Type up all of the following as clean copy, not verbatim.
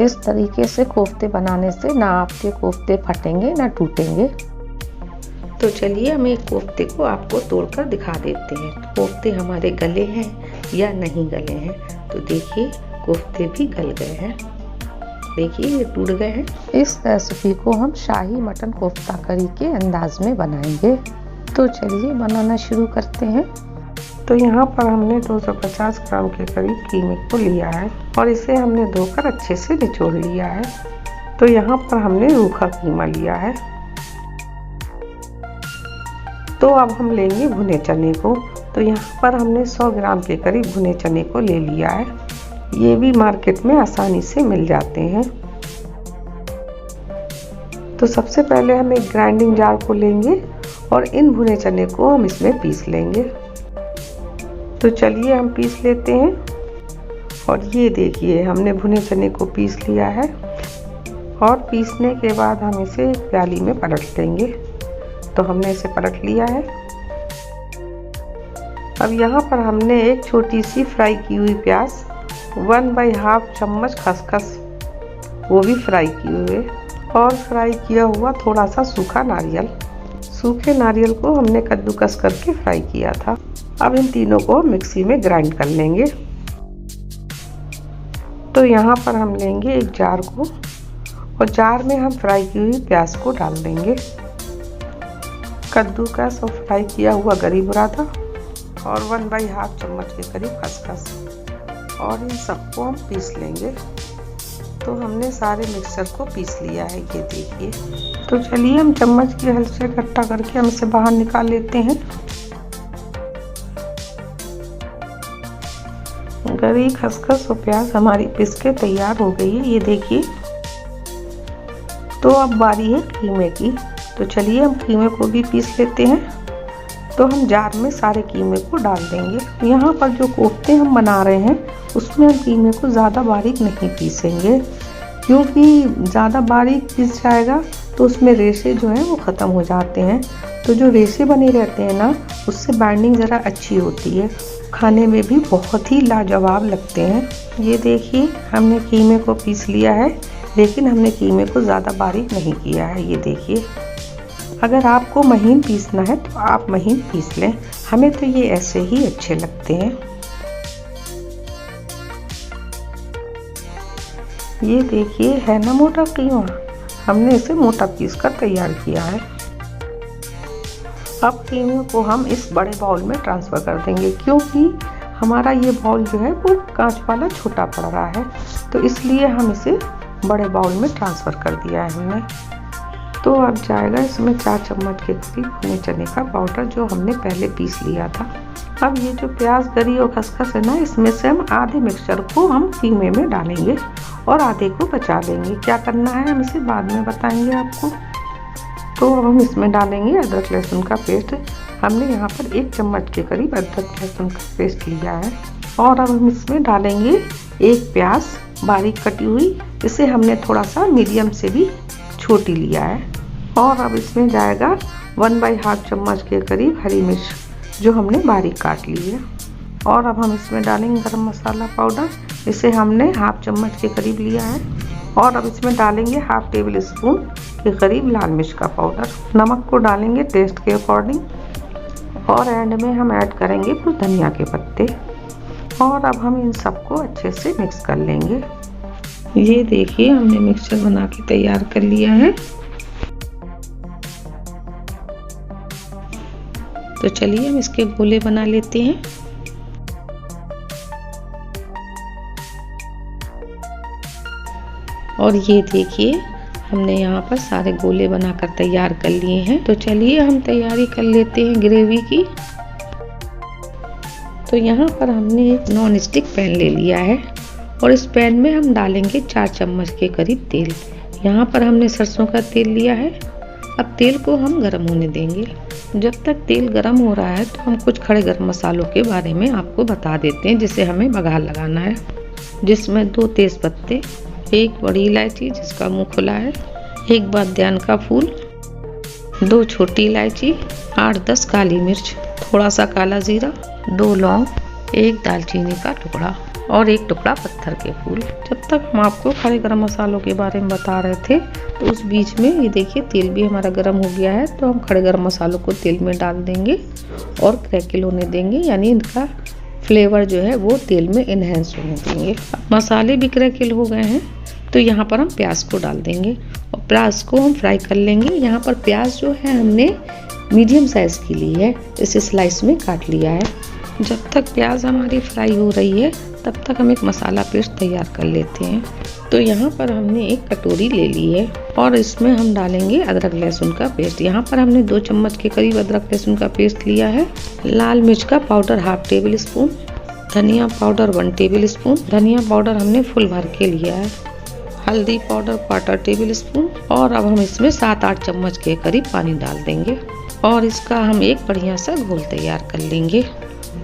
इस तरीके से कोफ्ते बनाने से ना आपके कोफ्ते फटेंगे ना टूटेंगे। तो चलिए हम एक कोफ्ते को आपको तोड़कर दिखा देते हैं। कोफ्ते हमारे गले हैं या नहीं गले हैं। तो देखिए कोफ्ते भी गल गए हैं, देखिए ये टूट गए हैं। इस रेसिपी को हम शाही मटन कोफ्ता करी के अंदाज में बनाएंगे। तो चलिए बनाना शुरू करते हैं। तो यहाँ पर हमने 250 ग्राम के करीब कीमे को लिया है और इसे हमने धोकर अच्छे से निचोड़ लिया है। तो यहाँ पर हमने रूखा कीमा लिया है। तो अब हम लेंगे भुने चने को। तो यहाँ पर हमने 100 ग्राम के करीब भुने चने को ले लिया है। ये भी मार्केट में आसानी से मिल जाते हैं। तो सबसे पहले हम एक ग्राइंडिंग जार को लेंगे और इन भुने चने को हम इसमें पीस लेंगे। तो चलिए हम पीस लेते हैं। और ये देखिए हमने भुने चने को पीस लिया है और पीसने के बाद हम इसे एक प्याली में पलट लेंगे। तो हमने इसे पलट लिया है। अब यहाँ पर हमने एक छोटी सी फ्राई की हुई प्याज, 1/2 चम्मच खसखस वो भी फ्राई किए हुए, और फ्राई किया हुआ थोड़ा सा सूखा नारियल। सूखे नारियल को हमने कद्दूकस करके फ्राई किया था। अब इन तीनों को मिक्सी में ग्राइंड कर लेंगे। तो यहाँ पर हम लेंगे एक जार को और जार में हम फ्राई की हुई प्याज को डाल देंगे, कद्दूकस और फ्राई किया हुआ गरी बुरादा और 1/2 चम्मच के करीब खसखस, और इन सबको हम पीस लेंगे। तो हमने सारे मिक्सचर को पीस लिया है, ये देखिए। तो चलिए हम चम्मच की हेल्प से इकट्ठा करके हम इसे बाहर निकाल लेते हैं। गरी, खसखस और प्याज हमारी पीस के तैयार हो गई है, ये देखिए। तो अब बारी है कीमे की। तो चलिए हम कीमे को भी पीस लेते हैं। तो हम जार में सारे कीमे को डाल देंगे। यहाँ पर जो कोफ्ते हम बना रहे हैं उसमें हम कीमे को ज़्यादा बारीक नहीं पीसेंगे, क्योंकि ज़्यादा बारीक पीस जाएगा तो उसमें रेशे जो हैं वो ख़त्म हो जाते हैं। तो जो रेशे बने रहते हैं ना, उससे बाइंडिंग ज़रा अच्छी होती है, खाने में भी बहुत ही लाजवाब लगते हैं। ये देखिए हमने कीमे को पीस लिया है, लेकिन हमने कीमे को ज़्यादा बारीक नहीं किया है, ये देखिए। अगर आपको महीन पीसना है तो आप महीन पीस लें, हमें तो ये ऐसे ही अच्छे लगते हैं। ये देखिए है ना मोटा कीमा, हमने इसे मोटा पीस कर तैयार किया है। अब कीमे को हम इस बड़े बाउल में ट्रांसफ़र कर देंगे, क्योंकि हमारा ये बाउल जो है वो कांच वाला छोटा पड़ रहा है, तो इसलिए हम इसे बड़े बाउल में ट्रांसफ़र कर दिया है हमने। तो अब जाएगा इसमें 4 चम्मच के करीब भुने चने का पाउडर, जो हमने पहले पीस लिया था। अब ये जो प्याज, गरी और खसखस है ना, इसमें से हम आधे मिक्सचर को हम कीमे में डालेंगे और आधे को बचा लेंगे। क्या करना है हम इसे बाद में बताएंगे आपको। तो अब हम इसमें डालेंगे अदरक लहसुन का पेस्ट। हमने यहाँ पर 1 चम्मच के करीब अदरक लहसुन का पेस्ट लिया है। और अब हम इसमें डालेंगे एक प्याज बारीक कटी हुई, इसे हमने थोड़ा सा मीडियम से भी छोटी लिया है। और अब इसमें जाएगा 1/2 चम्मच के करीब हरी मिर्च, जो हमने बारीक काट ली है। और अब हम इसमें डालेंगे गरम मसाला पाउडर, इसे हमने 1/2 चम्मच के करीब लिया है। और अब इसमें डालेंगे 1/2 टेबल स्पून के करीब लाल मिर्च का पाउडर। नमक को डालेंगे टेस्ट के अकॉर्डिंग। और एंड में हम ऐड करेंगे कुछ धनिया के पत्ते। और अब हम इन सबको अच्छे से मिक्स कर लेंगे। ये देखिए हमने मिक्सचर बना के तैयार कर लिया है। तो चलिए हम इसके गोले बना लेते हैं। और ये देखिए हमने यहाँ पर सारे गोले बनाकर तैयार कर लिए हैं। तो चलिए हम तैयारी कर लेते हैं ग्रेवी की। तो यहाँ पर हमने एक नॉन स्टिक पैन ले लिया है और इस पैन में हम डालेंगे 4 चम्मच के करीब तेल। यहाँ पर हमने सरसों का तेल लिया है। अब तेल को हम गर्म होने देंगे। जब तक तेल गर्म हो रहा है तो हम कुछ खड़े गरम मसालों के बारे में आपको बता देते हैं, जिसे हमें बघार लगाना है। जिसमें 2 तेज पत्ते, 1 बड़ी इलायची जिसका मुंह खुला है, 1 बादियान का फूल, 2 छोटी इलायची, 8-10 काली मिर्च, थोड़ा सा काला जीरा, 2 लौंग, 1 दालचीनी का टुकड़ा। और एक टुकड़ा पत्थर के फूल। जब तक हम आपको खड़े गरम मसालों के बारे में बता रहे थे तो उस बीच में ये देखिए तेल भी हमारा गर्म हो गया है। तो हम खड़े गरम मसालों को तेल में डाल देंगे और क्रैकल होने देंगे, यानी इनका फ्लेवर जो है वो तेल में इन्हेंस होने देंगे। मसाले भी क्रैकल हो गए हैं तो यहाँ पर हम प्याज को डाल देंगे और प्याज को हम फ्राई कर लेंगे। यहाँ पर प्याज जो है हमने मीडियम साइज़ की ली है, इसे स्लाइस में काट लिया है। जब तक प्याज हमारी फ्राई हो रही है तब तक हम एक मसाला पेस्ट तैयार कर लेते हैं। तो यहाँ पर हमने एक कटोरी ले ली है और इसमें हम डालेंगे अदरक लहसुन का पेस्ट। यहाँ पर हमने 2 चम्मच के करीब अदरक लहसुन का पेस्ट लिया है। लाल मिर्च का पाउडर ½ टेबल स्पून, धनिया पाउडर 1 टेबल स्पून, धनिया पाउडर हमने फुल भर के लिया है, हल्दी पाउडर ½ टेबल स्पून। और अब हम इसमें 7-8 चम्मच के करीब पानी डाल देंगे और इसका हम एक बढ़िया सा घोल तैयार कर लेंगे।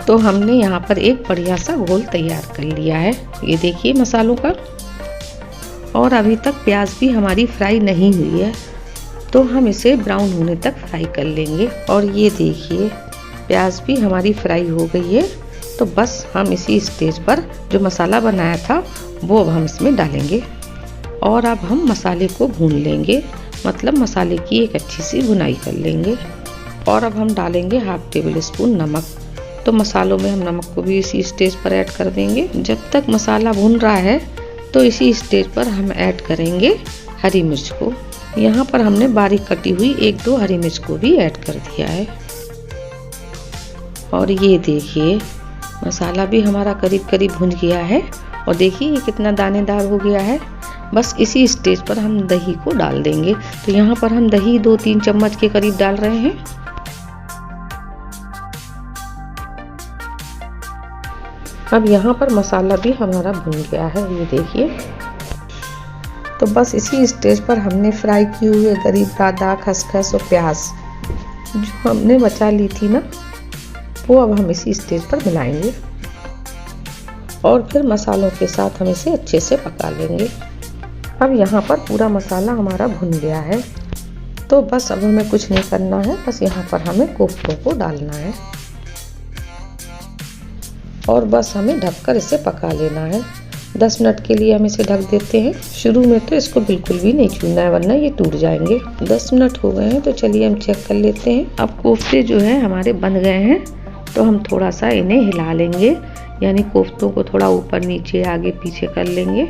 तो हमने यहाँ पर एक बढ़िया सा घोल तैयार कर लिया है, ये देखिए मसालों का। और अभी तक प्याज भी हमारी फ्राई नहीं हुई है तो हम इसे ब्राउन होने तक फ्राई कर लेंगे। और ये देखिए प्याज भी हमारी फ्राई हो गई है। तो बस हम इसी स्टेज पर जो मसाला बनाया था वो अब हम इसमें डालेंगे और अब हम मसाले को भून लेंगे, मतलब मसाले की एक अच्छी सी भुनाई कर लेंगे। और अब हम डालेंगे ½ टेबल स्पून नमक। तो मसालों में हम नमक को भी इसी स्टेज पर ऐड कर देंगे। जब तक मसाला भून रहा है तो इसी स्टेज पर हम ऐड करेंगे हरी मिर्च को। यहाँ पर हमने बारीक कटी हुई 1-2 हरी मिर्च को भी ऐड कर दिया है। और ये देखिए मसाला भी हमारा करीब करीब भुन गया है और देखिए ये कितना दानेदार हो गया है। बस इसी स्टेज पर हम दही को डाल देंगे। तो यहाँ पर हम दही 2-3 चम्मच के करीब डाल रहे हैं। अब यहाँ पर मसाला भी हमारा भुन गया है, ये देखिए। तो बस इसी स्टेज पर हमने फ्राई किए हुए गरीब दादा, खसखस और प्याज जो हमने बचा ली थी ना, वो अब हम इसी स्टेज पर मिलाएंगे और फिर मसालों के साथ हम इसे अच्छे से पका लेंगे। अब यहाँ पर पूरा मसाला हमारा भुन गया है तो बस अब हमें कुछ नहीं करना है, बस यहाँ पर हमें कोफ्तों को डालना है और बस हमें ढककर इसे पका लेना है। 10 मिनट के लिए हम इसे ढक देते हैं। शुरू में तो इसको बिल्कुल भी नहीं छूना है वरना ये टूट जाएंगे। 10 मिनट हो गए हैं तो चलिए हम चेक कर लेते हैं। अब कोफ्ते जो है हमारे बन गए हैं तो हम थोड़ा सा इन्हें हिला लेंगे, यानी कोफ्तों को थोड़ा ऊपर नीचे आगे पीछे कर लेंगे।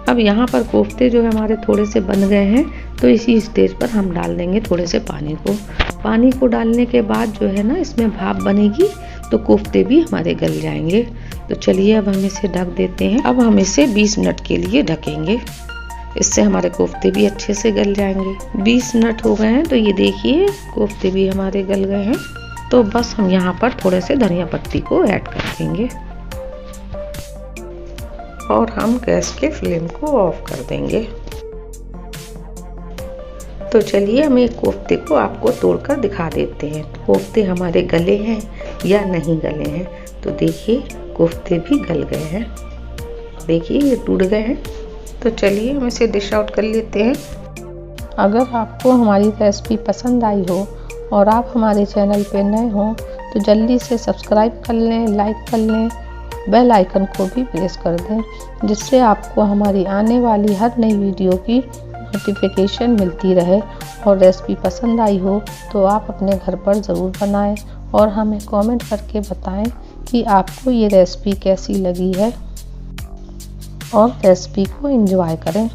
अब यहाँ पर कोफ्ते जो है हमारे थोड़े से बन गए हैं तो इसी स्टेज पर हम डाल देंगे थोड़े से पानी को। पानी को डालने के बाद जो है ना इसमें भाप बनेगी तो कोफ्ते भी हमारे गल जाएंगे। तो चलिए अब हम इसे ढक देते हैं। अब हम इसे 20 मिनट के लिए ढकेंगे, इससे हमारे कोफ्ते भी अच्छे से गल जाएंगे। 20 मिनट हो गए हैं तो ये देखिए कोफ्ते भी हमारे गल गए हैं। तो बस हम यहाँ पर थोड़े से धनिया पत्ती को ऐड कर देंगे और हम गैस के फ्लेम को ऑफ कर देंगे। तो चलिए हम एक कोफ्ते को आपको तोड़कर दिखा देते हैं, कोफ्ते हमारे गले हैं या नहीं गले हैं। तो देखिए कोफ्ते भी गल गए हैं, देखिए ये टूट गए हैं। तो चलिए हम इसे डिश आउट कर लेते हैं। अगर आपको हमारी रेसिपी पसंद आई हो और आप हमारे चैनल पे नए हो तो जल्दी से सब्सक्राइब कर लें, लाइक कर लें, बेल आइकन को भी प्रेस कर दें, जिससे आपको हमारी आने वाली हर नई वीडियो की नोटिफिकेशन मिलती रहे। और रेसिपी पसंद आई हो तो आप अपने घर पर ज़रूर बनाएं और हमें कमेंट करके बताएं कि आपको ये रेसिपी कैसी लगी है और रेसिपी को एंजॉय करें।